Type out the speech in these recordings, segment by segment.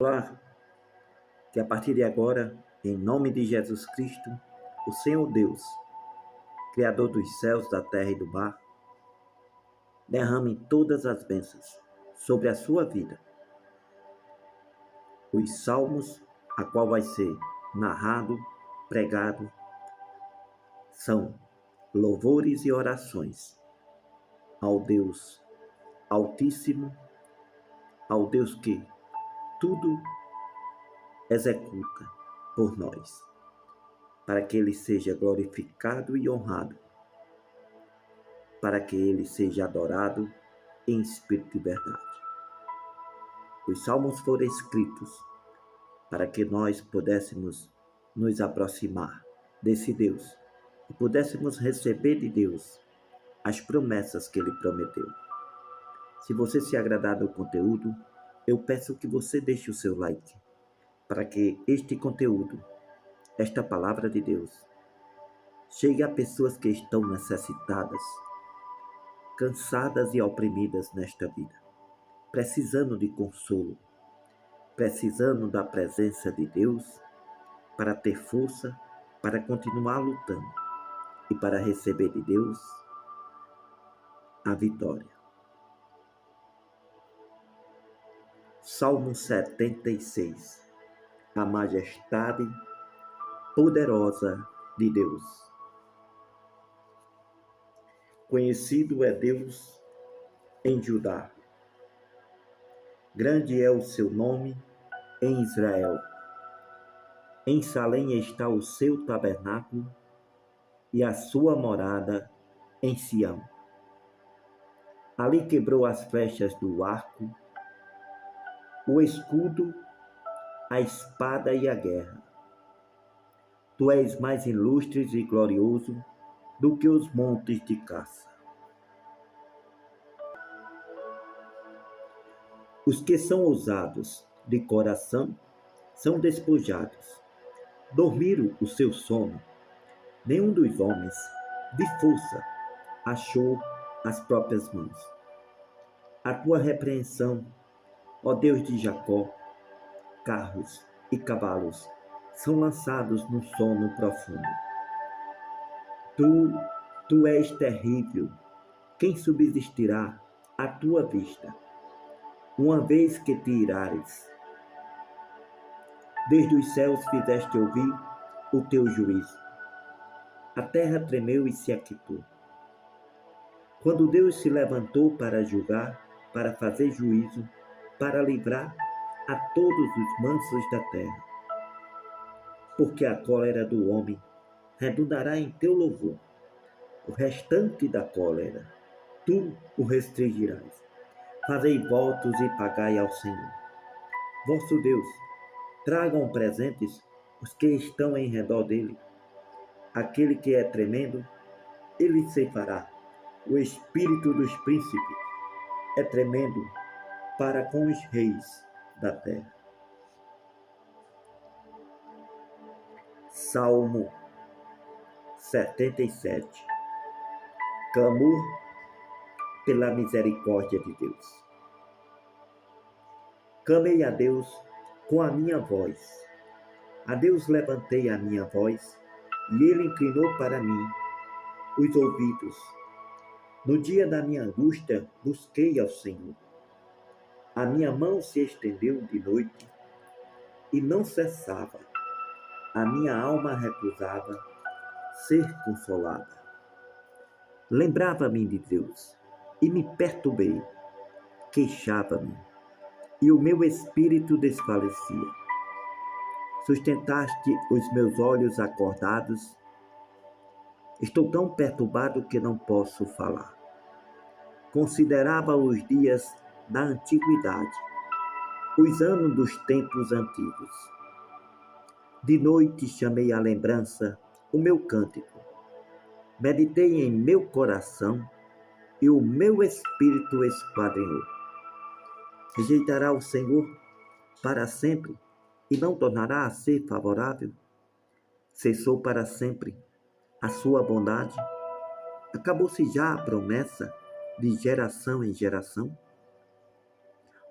Olá, que a partir de agora, em nome de Jesus Cristo, o Senhor Deus, Criador dos céus, da terra e do mar, derrame todas as bênçãos sobre a sua vida. Os salmos, a qual vai ser narrado, pregado, são louvores e orações ao Deus Altíssimo, ao Deus que tudo executa por nós, para que Ele seja glorificado e honrado, para que Ele seja adorado em espírito e verdade. Os salmos foram escritos para que nós pudéssemos nos aproximar desse Deus e pudéssemos receber de Deus as promessas que Ele prometeu. Se você se agradar do conteúdo, eu peço que você deixe o seu like, para que este conteúdo, esta palavra de Deus, chegue a pessoas que estão necessitadas, cansadas e oprimidas nesta vida, precisando de consolo, precisando da presença de Deus para ter força, para continuar lutando e para receber de Deus a vitória. Salmo 76. A majestade poderosa de Deus. Conhecido é Deus em Judá. Grande é o seu nome em Israel. Em Salém está o seu tabernáculo e a sua morada em Sião. Ali quebrou as flechas do arco, o escudo, a espada e a guerra. Tu és mais ilustre e glorioso do que os montes de caça. Os que são ousados de coração são despojados. Dormiram o seu sono. Nenhum dos homens de força achou as próprias mãos. A tua repreensão, ó Deus de Jacó, carros e cavalos são lançados no sono profundo. Tu és terrível. Quem subsistirá à tua vista, uma vez que te irares? Desde os céus fizeste ouvir o teu juízo. A terra tremeu e se aquietou. Quando Deus se levantou para julgar, para fazer juízo, para livrar a todos os mansos da terra. Porque a cólera do homem redundará em teu louvor. O restante da cólera, tu o restringirás. Fazei votos e pagai ao Senhor, vosso Deus. Tragam presentes os que estão em redor dele. Aquele que é tremendo, ele ceifará. O espírito dos príncipes é tremendo para com os reis da terra. Salmo 77. Clamor pela misericórdia de Deus. Clamei a Deus com a minha voz. A Deus levantei a minha voz, e Ele inclinou para mim os ouvidos. No dia da minha angústia, busquei ao Senhor. A minha mão se estendeu de noite e não cessava. A minha alma recusava ser consolada. Lembrava-me de Deus e me perturbei. Queixava-me e o meu espírito desfalecia. Sustentaste os meus olhos acordados. Estou tão perturbado que não posso falar. Considerava os dias da antiguidade, os anos dos tempos antigos. De noite chamei à lembrança o meu cântico. Meditei em meu coração e o meu espírito esquadrinhou. Rejeitará o Senhor para sempre e não tornará a ser favorável? Cessou para sempre a sua bondade? Acabou-se já a promessa de geração em geração?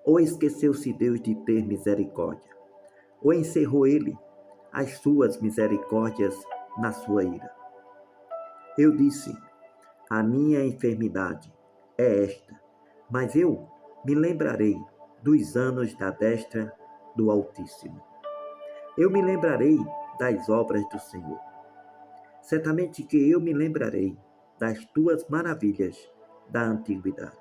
Ou esqueceu-se Deus de ter misericórdia? Ou encerrou ele as suas misericórdias na sua ira? Eu disse: a minha enfermidade é esta, mas eu me lembrarei dos anos da destra do Altíssimo. Eu me lembrarei das obras do Senhor. Certamente que eu me lembrarei das tuas maravilhas da antiguidade.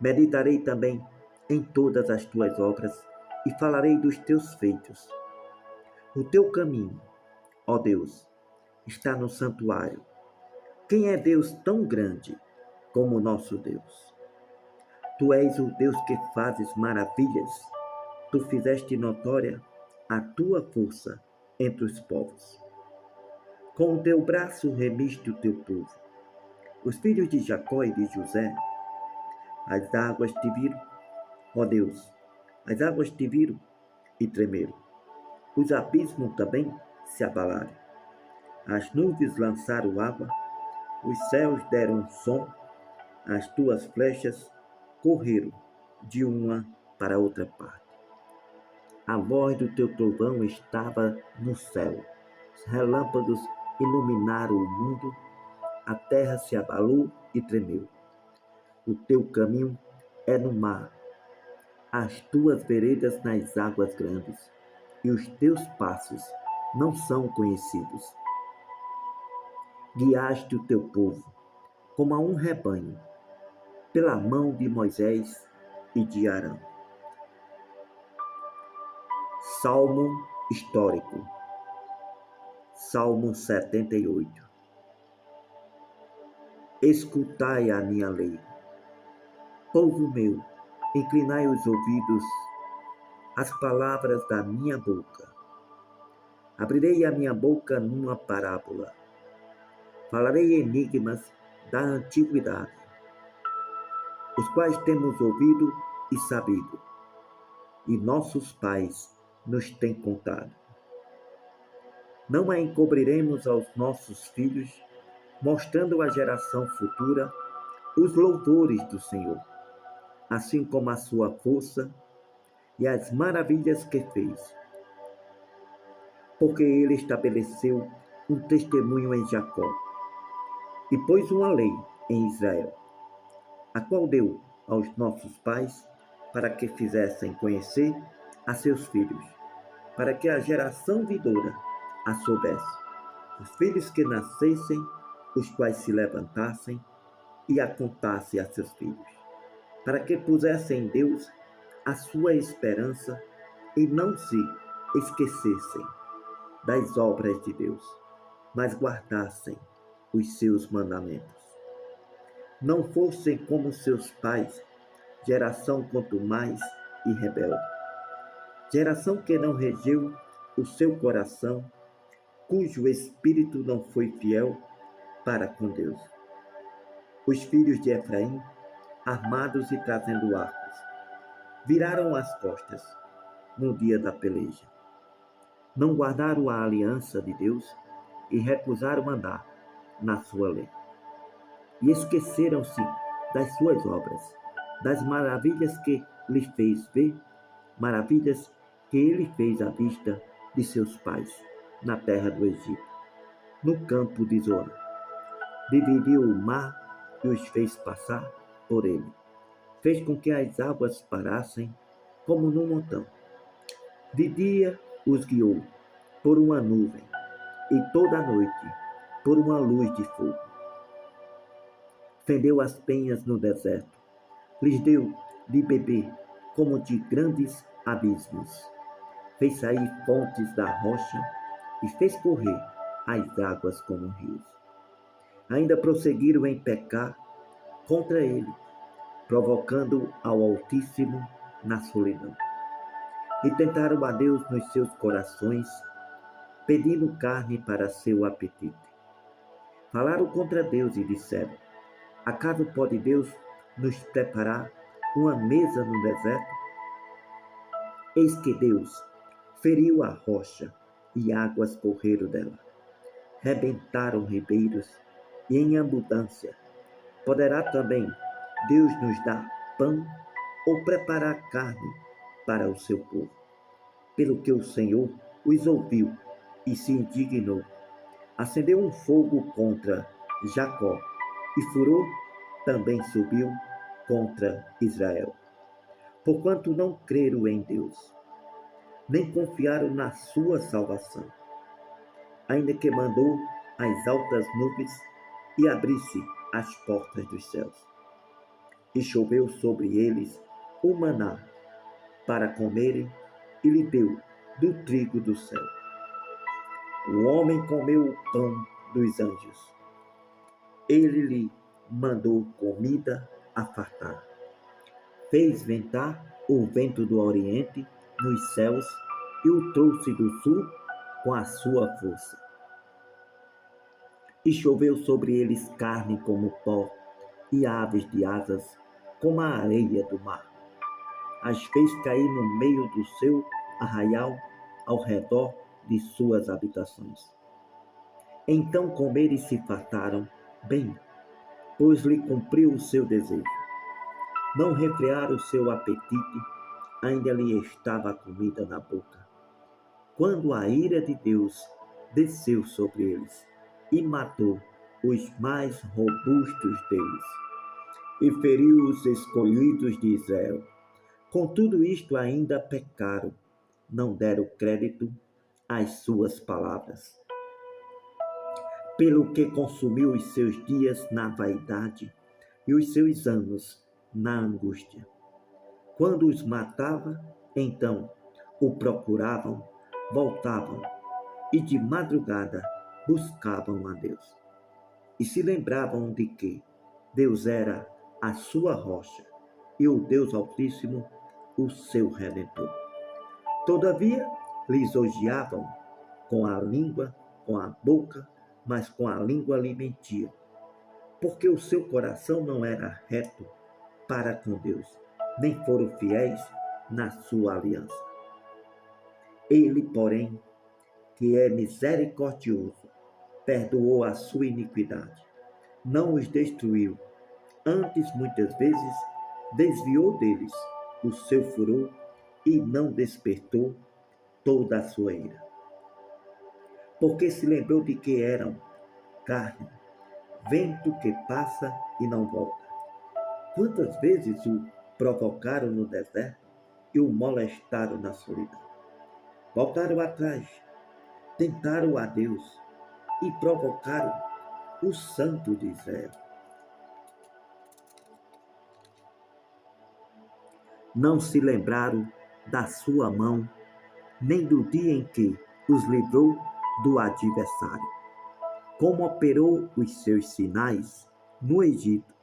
Meditarei também em todas as tuas obras e falarei dos teus feitos. O teu caminho, ó Deus, está no santuário. Quem é Deus tão grande como nosso Deus? Tu és o Deus que fazes maravilhas. Tu fizeste notória a tua força entre os povos. Com o teu braço remiste o teu povo. Os filhos de Jacó e de José, as águas te viram, ó Deus, as águas te viram e tremeram. Os abismos também se abalaram. As nuvens lançaram água, os céus deram um som, as tuas flechas correram de uma para outra parte. A voz do teu trovão estava no céu. Os relâmpagos iluminaram o mundo, a terra se abalou e tremeu. O teu caminho é no mar, as tuas veredas nas águas grandes, e os teus passos não são conhecidos. Guiaste o teu povo como a um rebanho, pela mão de Moisés e de Arão. Salmo histórico. Salmo 78. Escutai a minha lei. Povo meu, inclinai os ouvidos às palavras da minha boca. Abrirei a minha boca numa parábola. Falarei enigmas da antiguidade, os quais temos ouvido e sabido, e nossos pais nos têm contado. Não a encobriremos aos nossos filhos, mostrando à geração futura os louvores do Senhor, assim como a sua força e as maravilhas que fez. Porque ele estabeleceu um testemunho em Jacó e pôs uma lei em Israel, a qual deu aos nossos pais para que fizessem conhecer a seus filhos, para que a geração vindoura a soubesse, os filhos que nascessem, os quais se levantassem e a contasse a seus filhos, para que pusessem em Deus a sua esperança e não se esquecessem das obras de Deus, mas guardassem os seus mandamentos. Não fossem como seus pais, geração contumaz e rebelde, geração que não regeu o seu coração, cujo espírito não foi fiel para com Deus. Os filhos de Efraim, armados e trazendo arcos, viraram as costas no dia da peleja. Não guardaram a aliança de Deus e recusaram andar na sua lei. E esqueceram-se das suas obras, das maravilhas que lhe fez ver, maravilhas que ele fez à vista de seus pais, na terra do Egito, no campo de Zoar. Dividiu o mar e os fez passar por ele. Fez com que as águas parassem como num montão. De dia os guiou por uma nuvem e toda a noite por uma luz de fogo. Fendeu as penhas no deserto, lhes deu de beber como de grandes abismos. Fez sair fontes da rocha e fez correr as águas como rios. Ainda prosseguiram em pecar contra ele, provocando ao Altíssimo na solidão. E tentaram a Deus nos seus corações, pedindo carne para seu apetite. Falaram contra Deus e disseram: acaso pode Deus nos preparar uma mesa no deserto? Eis que Deus feriu a rocha e águas correram dela. Rebentaram ribeiros e em abundância. Poderá também Deus nos dar pão ou preparar carne para o seu povo. Pelo que o Senhor os ouviu e se indignou. Acendeu um fogo contra Jacó e furor também subiu contra Israel. Porquanto não creram em Deus, nem confiaram na sua salvação, ainda que mandou as altas nuvens e abrisse as portas dos céus. E choveu sobre eles o maná para comerem, e lhe deu do trigo do céu. O homem comeu o pão dos anjos. Ele lhe mandou comida a fartar. Fez ventar o vento do oriente nos céus e o trouxe do sul com a sua força. E choveu sobre eles carne como pó e aves de asas como a areia do mar. As fez cair no meio do seu arraial ao redor de suas habitações. Então comeram e se fartaram bem, pois lhe cumpriu o seu desejo. Não refrearam o seu apetite, ainda lhe estava a comida na boca, quando a ira de Deus desceu sobre eles e matou os mais robustos deles, e feriu os escolhidos de Israel. Com tudo isto ainda pecaram, não deram crédito às suas palavras. Pelo que consumiu os seus dias na vaidade e os seus anos na angústia. Quando os matava, então o procuravam, voltavam e de madrugada buscavam a Deus. E se lembravam de que Deus era a sua rocha e o Deus Altíssimo o seu Redentor. Todavia, lisonjeavam com a língua, com a boca, mas com a língua lhe mentiam, porque o seu coração não era reto para com Deus, nem foram fiéis na sua aliança. Ele, porém, que é misericordioso, perdoou a sua iniquidade, não os destruiu, antes muitas vezes desviou deles o seu furor e não despertou toda a sua ira. Porque se lembrou de que eram carne, vento que passa e não volta. Quantas vezes o provocaram no deserto e o molestaram na solidão? Voltaram atrás, tentaram a Deus e provocaram o Santo de Israel. Não se lembraram da sua mão, nem do dia em que os livrou do adversário, como operou os seus sinais no Egito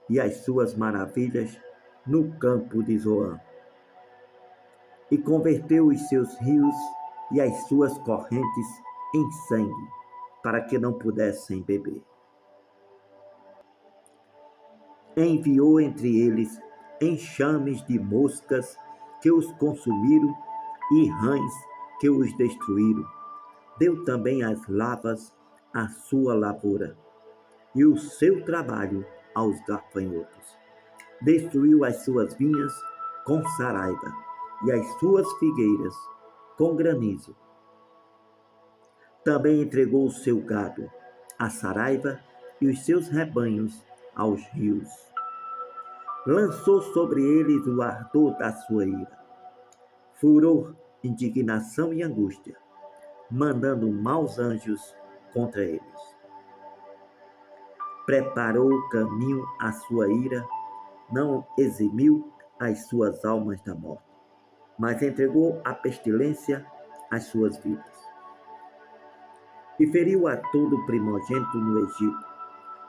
e as suas maravilhas no campo de Zoan, e converteu os seus rios e as suas correntes em sangue, para que não pudessem beber. Enviou entre eles enxames de moscas que os consumiram e rãs que os destruíram. Deu também às lavas a sua lavoura e o seu trabalho aos gafanhotos. Destruiu as suas vinhas com saraiva e as suas figueiras com granizo. Também entregou o seu gado à saraiva e os seus rebanhos aos rios. Lançou sobre eles o ardor da sua ira, furor, indignação e angústia, mandando maus anjos contra eles. Preparou o caminho à sua ira, não eximiu as suas almas da morte, mas entregou à pestilência as suas vidas. E feriu a todo primogênito no Egito,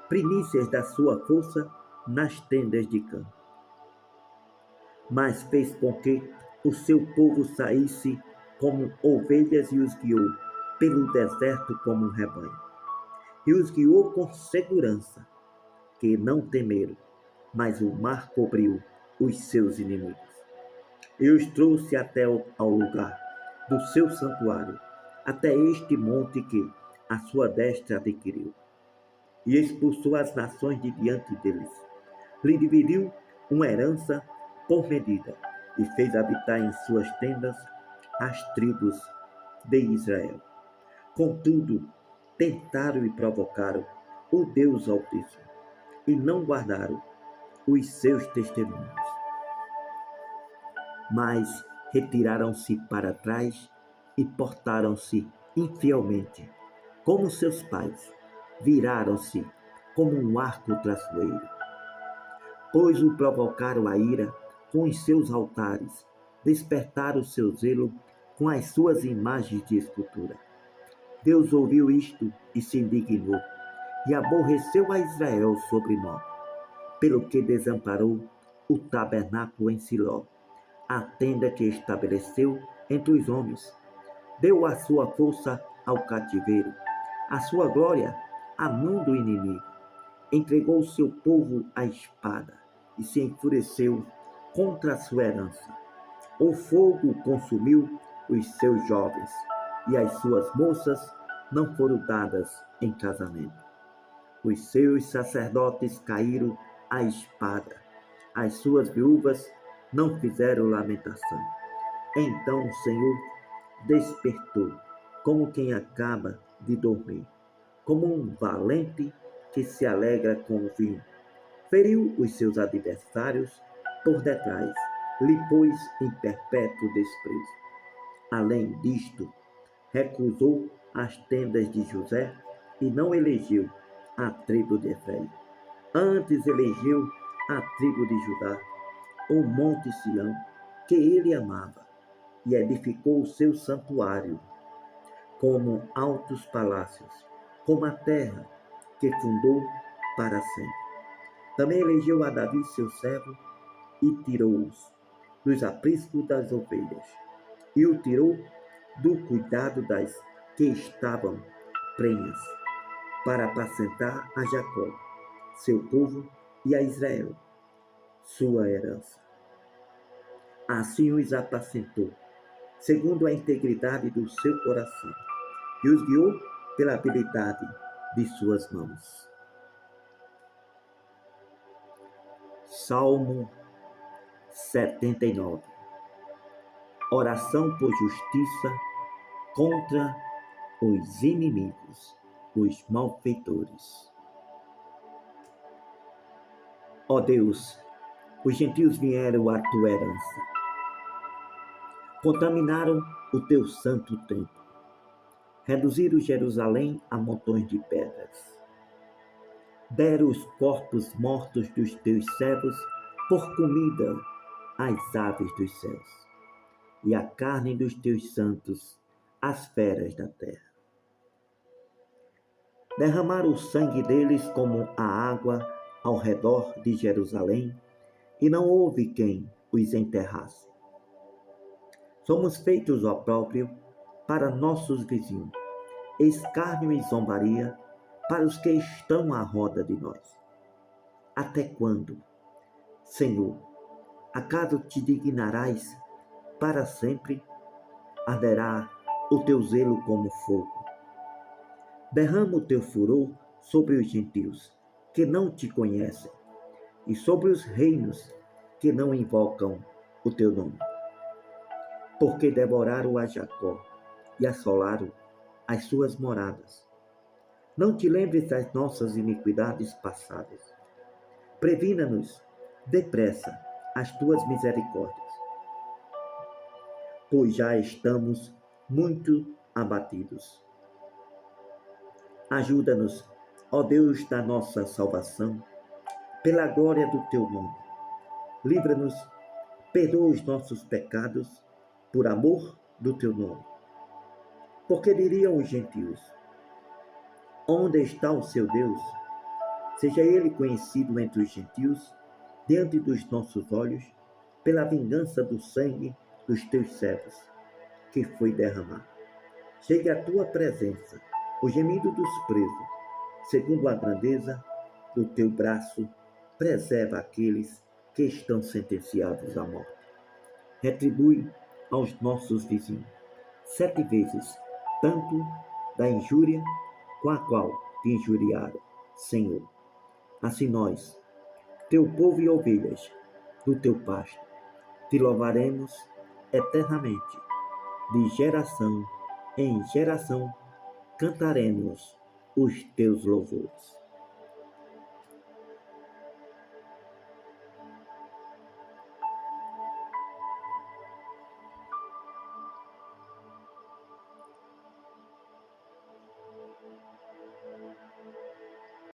primícias da sua força nas tendas de campo. Mas fez com que o seu povo saísse como ovelhas e os guiou pelo deserto como um rebanho. E os guiou com segurança, que não temeram, mas o mar cobriu os seus inimigos. E os trouxe até ao lugar do seu santuário, até este monte que a sua destra adquiriu. E expulsou as nações de diante deles. Lhe dividiu uma herança por medida e fez habitar em suas tendas as tribos de Israel. Contudo, tentaram e provocaram o Deus Altíssimo e não guardaram os seus testemunhos, mas retiraram-se para trás e portaram-se infielmente, como seus pais, viraram-se como um arco traiçoeiro, pois o provocaram a ira com os seus altares, despertaram o seu zelo com as suas imagens de escultura. Deus ouviu isto e se indignou, e aborreceu a Israel sobrenome, pelo que desamparou o tabernáculo em Siló, a tenda que estabeleceu entre os homens. Deu a sua força ao cativeiro, a sua glória à mão do inimigo. Entregou o seu povo à espada e se enfureceu contra a sua herança. O fogo consumiu os seus jovens e as suas moças não foram dadas em casamento. Os seus sacerdotes caíram à espada, as suas viúvas não fizeram lamentação. Então o Senhor despertou, como quem acaba de dormir, como um valente que se alegra com o vinho. Feriu os seus adversários por detrás, lhe pôs em perpétuo desprezo. Além disto, recusou as tendas de José e não elegeu a tribo de Efraim. Antes elegeu a tribo de Judá, o monte Sião, que ele amava, e edificou o seu santuário, como altos palácios, como a terra que fundou para sempre. Também elegeu a Davi seu servo e tirou-os dos apriscos das ovelhas, e o tirou do cuidado das que estavam prenhas, para apacentar a Jacó, seu povo, e a Israel, sua herança. Assim os apacentou, segundo a integridade do seu coração, e os guiou pela habilidade de suas mãos. Salmo 79. Oração por justiça contra os inimigos, os malfeitores. Ó Deus, os gentios vieram à tua herança, contaminaram o teu santo templo, reduziram Jerusalém a montões de pedras, deram os corpos mortos dos teus servos por comida às aves dos céus, e a carne dos teus santos às feras da terra. Derramaram o sangue deles como a água ao redor de Jerusalém, e não houve quem os enterrasse. Somos feitos opróbrio para nossos vizinhos, escárnio e zombaria para os que estão à roda de nós. Até quando, Senhor, acaso te dignarás para sempre? Arderá o teu zelo como fogo. Derrama o teu furor sobre os gentios que não te conhecem e sobre os reinos que não invocam o teu nome. Porque devoraram a Jacó e assolaram as suas moradas. Não te lembres das nossas iniquidades passadas. Previna-nos depressa as tuas misericórdias, pois já estamos muito abatidos. Ajuda-nos, ó Deus da nossa salvação, pela glória do teu nome. Livra-nos, perdoa os nossos pecados, por amor do teu nome. Porque diriam os gentios: onde está o seu Deus? Seja ele conhecido entre os gentios, diante dos nossos olhos, pela vingança do sangue dos teus servos, que foi derramado. Chegue à tua presença o gemido dos presos, segundo a grandeza do teu braço, preserva aqueles que estão sentenciados à morte. Retribui aos nossos vizinhos 7 vezes tanto da injúria com a qual te injuriaram, Senhor. Assim nós, teu povo e ovelhas do teu pasto, te louvaremos eternamente. De geração em geração cantaremos os teus louvores.